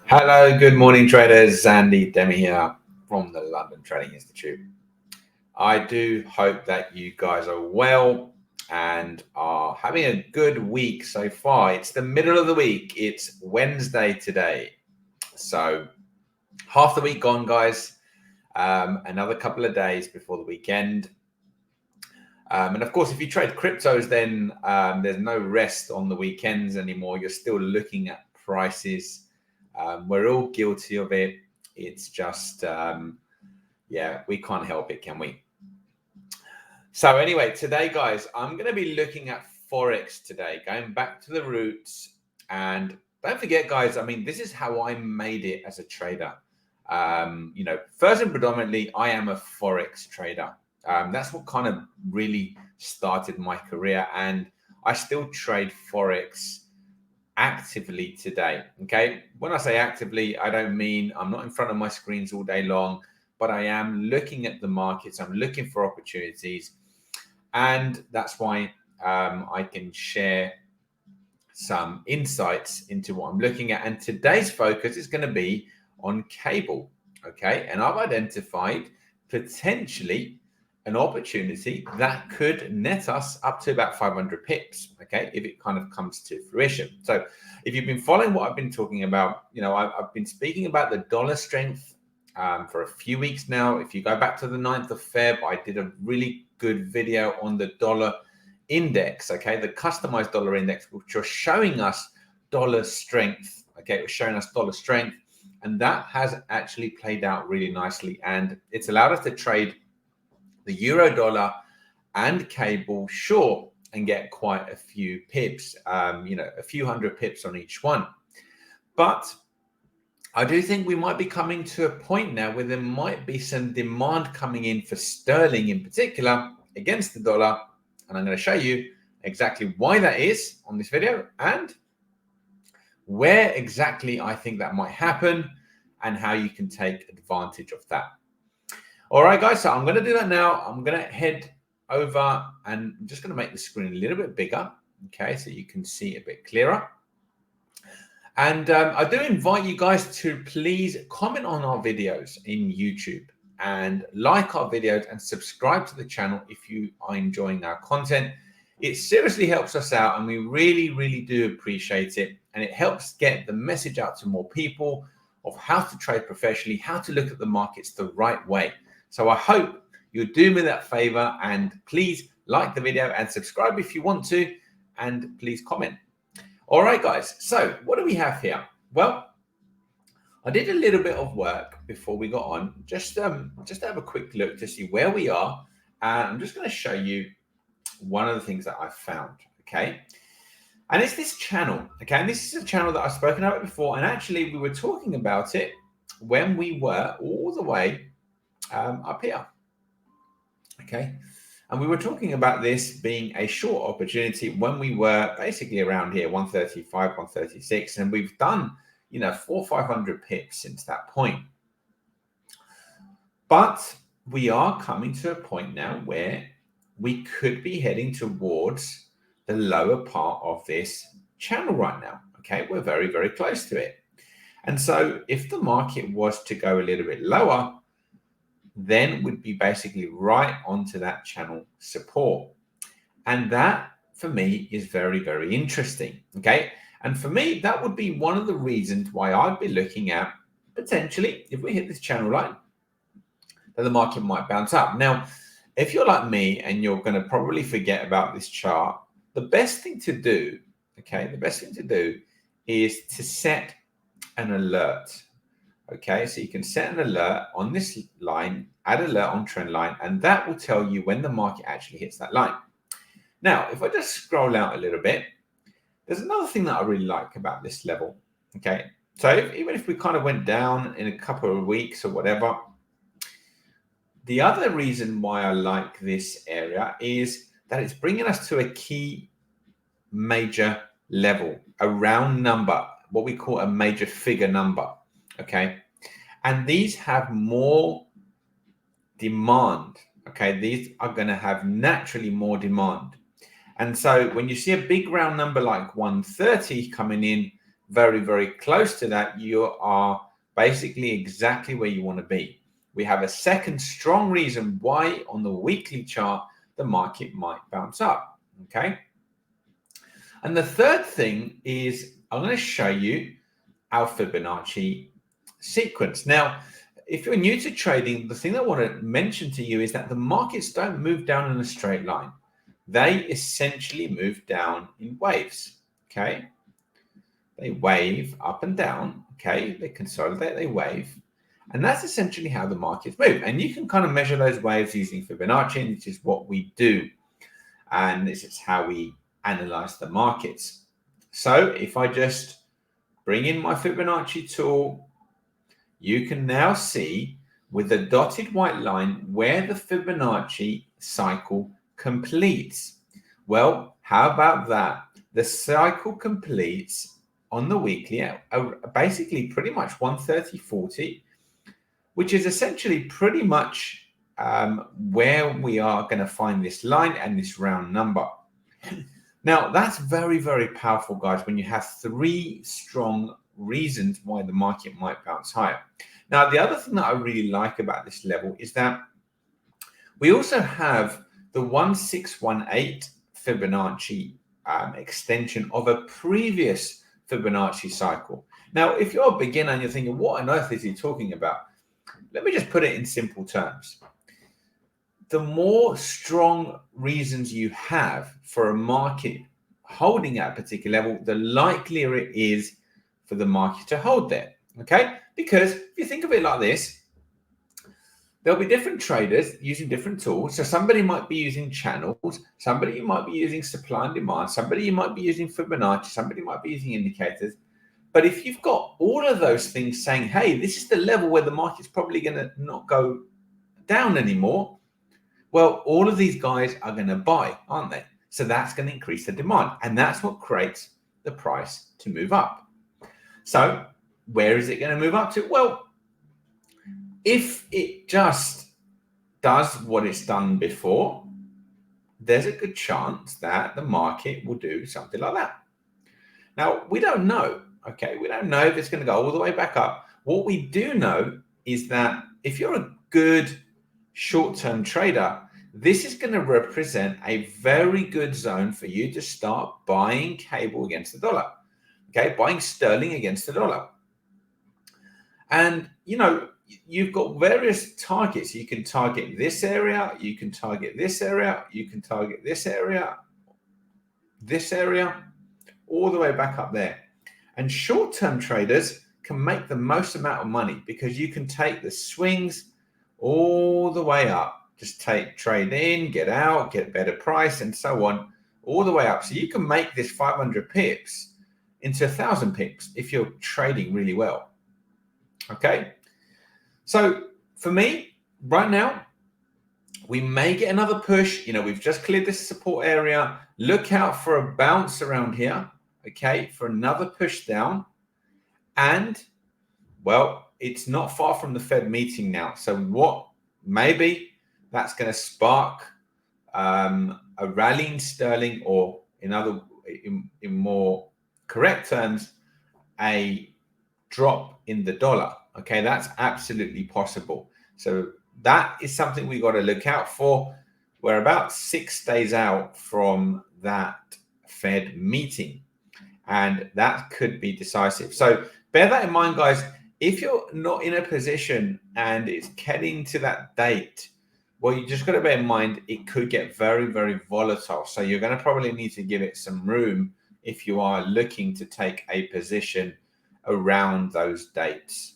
Hello, good morning, traders. Andy Demi here from the London Trading Institute. I do hope that you guys are well and are having a good week so far. It's the middle of the week. It's Wednesday today. So half the week gone, guys. Another couple of days before the weekend. And of course, if you trade cryptos, then there's no rest on the weekends anymore. You're still looking at prices. We're all guilty of it. It's just, yeah, we can't help it, can we? So anyway, today, guys, I'm going to be looking at Forex today, going back to the roots. And don't forget, guys, I mean, this is how I made it as a trader. First and predominantly, I am a Forex trader. That's what kind of really started my career. And I still trade Forex actively today. Okay. When I say actively, I don't mean I'm not in front of my screens all day long, but I am looking at the markets. I'm looking for opportunities. And that's why I can share some insights into what I'm looking at. And today's focus is going to be on cable. Okay. And I've identified potentially an opportunity that could net us up to about 500 pips, okay, if it kind of comes to fruition. So if you've been following what I've been talking about, I've been speaking about the dollar strength for a few weeks now. If you go back to the 9th of Feb, I did a really good video on the dollar index, okay, the customized dollar index, which was showing us dollar strength, okay, it was showing us dollar strength, and that has actually played out really nicely, and it's allowed us to trade the euro dollar and cable short and get quite a few pips, a few hundred pips on each one. But I do think we might be coming to a point now where there might be some demand coming in for sterling in particular against the dollar. And I'm going to show you exactly why that is on this video and where exactly I think that might happen and how you can take advantage of that. All right, guys, so I'm going to do that now. I'm going to head over and I'm just going to make the screen a little bit bigger, okay, so you can see a bit clearer. And I do invite you guys to please comment on our videos in YouTube and like our videos and subscribe to the channel if you are enjoying our content. It seriously helps us out and we really, really do appreciate it. And it helps get the message out to more people of how to trade professionally, how to look at the markets the right way. So I hope you'll do me that favor and please like the video and subscribe if you want to, and please comment. All right, guys. So what do we have here? Well, I did a little bit of work before we got on, just to have a quick look to see where we are. And I'm just going to show you one of the things that I found. Okay. And it's this channel. Okay. And this is a channel that I've spoken about before. And actually we were talking about it when we were all the way up here, okay, and we were talking about this being a short opportunity when we were basically around here 135 136, and we've done 400 or 500 pips since that point. But we are coming to a point now where we could be heading towards the lower part of this channel right now. Okay, we're very, very close to it. And so if the market was to go a little bit lower, then would be basically right onto that channel support. And that for me is very, very interesting. Okay. And for me, that would be one of the reasons why I'd be looking at potentially, if we hit this channel line, that the market might bounce up. Now, if you're like me and you're going to probably forget about this chart, the best thing to do, okay, the best thing to do is to set an alert. Okay, so you can set an alert on this line, add alert on trend line, and that will tell you when the market actually hits that line. Now, if I just scroll out a little bit, there's another thing that I really like about this level. Okay, so even if we kind of went down in a couple of weeks or whatever, the other reason why I like this area is that it's bringing us to a key major level, a round number, what we call a major figure number. Okay, and these have more demand. Okay, these are going to have naturally more demand. And so when you see a big round number like 130 coming in, very, very close to that, you are basically exactly where you want to be. We have a second strong reason why on the weekly chart the market might bounce up. Okay. And the third thing is I'm going to show you our Fibonacci sequence. Now, if you're new to trading, the thing I want to mention to you is that the markets don't move down in a straight line. They essentially move down in waves. Okay. They wave up and down. Okay. They consolidate, they wave. And that's essentially how the markets move. And you can kind of measure those waves using Fibonacci, and this is what we do. And this is how we analyze the markets. So if I just bring in my Fibonacci tool, you can now see with the dotted white line where the Fibonacci cycle completes. Well, how about that? The cycle completes on the weekly at basically pretty much 130.40, which is essentially pretty much where we are going to find this line and this round number. Now, that's very, very powerful, guys, when you have three strong reasons why the market might bounce higher. Now, the other thing that I really like about this level is that we also have the 1618 Fibonacci extension of a previous Fibonacci cycle. Now, if you're a beginner and you're thinking, what on earth is he talking about? Let me just put it in simple terms. The more strong reasons you have for a market holding at a particular level, the likelier it is for the market to hold there. Okay? Because if you think of it like this, there'll be different traders using different tools. So somebody might be using channels, somebody might be using supply and demand, somebody might be using Fibonacci, somebody might be using indicators. But if you've got all of those things saying, hey, this is the level where the market's probably going to not go down anymore, well, all of these guys are going to buy, aren't they? So that's going to increase the demand. And that's what creates the price to move up. So where is it going to move up to? Well, if it just does what it's done before, there's a good chance that the market will do something like that. Now, we don't know. Okay, we don't know if it's going to go all the way back up. What we do know is that if you're a good short-term trader, this is going to represent a very good zone for you to start buying cable against the dollar. Okay, buying sterling against the dollar. And, you know, you've got various targets. You can target this area, you can target this area, you can target this area, all the way back up there. And short-term traders can make the most amount of money because you can take the swings all the way up. Just trade in, get out, get a better price, and so on, all the way up. So you can make this 500 pips into 1,000 pips if you're trading really well. Okay. So for me, right now, we may get another push. You know, we've just cleared this support area. Look out for a bounce around here. Okay, for another push down. And, well, it's not far from the Fed meeting now. So what maybe that's going to spark a rally in sterling, or in more correct terms, a drop in the dollar. Okay, that's absolutely possible. So that is something we got to look out for. We're about 6 days out from that Fed meeting, and that could be decisive. So bear that in mind, guys. If you're not in a position and it's getting to that date, well, you just got to bear in mind it could get very, very volatile. So you're going to probably need to give it some room if you are looking to take a position around those dates.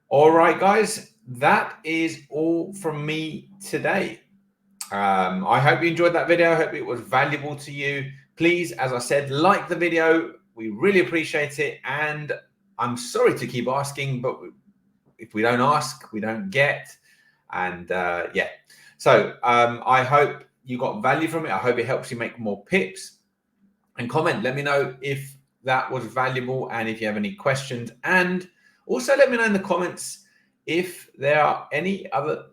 All right, guys, that is all from me today. I hope you enjoyed that video. I hope it was valuable to you. Please, as I said, like the video. We really appreciate it. And I'm sorry to keep asking, but if we don't ask, we don't get. And yeah, so I hope you got value from it. I hope it helps you make more pips. And comment, let me know if that was valuable and if you have any questions. And also let me know in the comments if there are any other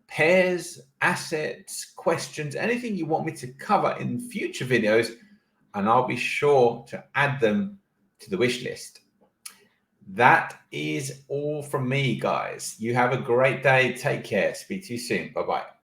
pairs, assets, questions, anything you want me to cover in future videos, and I'll be sure to add them to the wish list. That is all from me, guys. You have a great day. Take care. Speak to you soon. Bye-bye.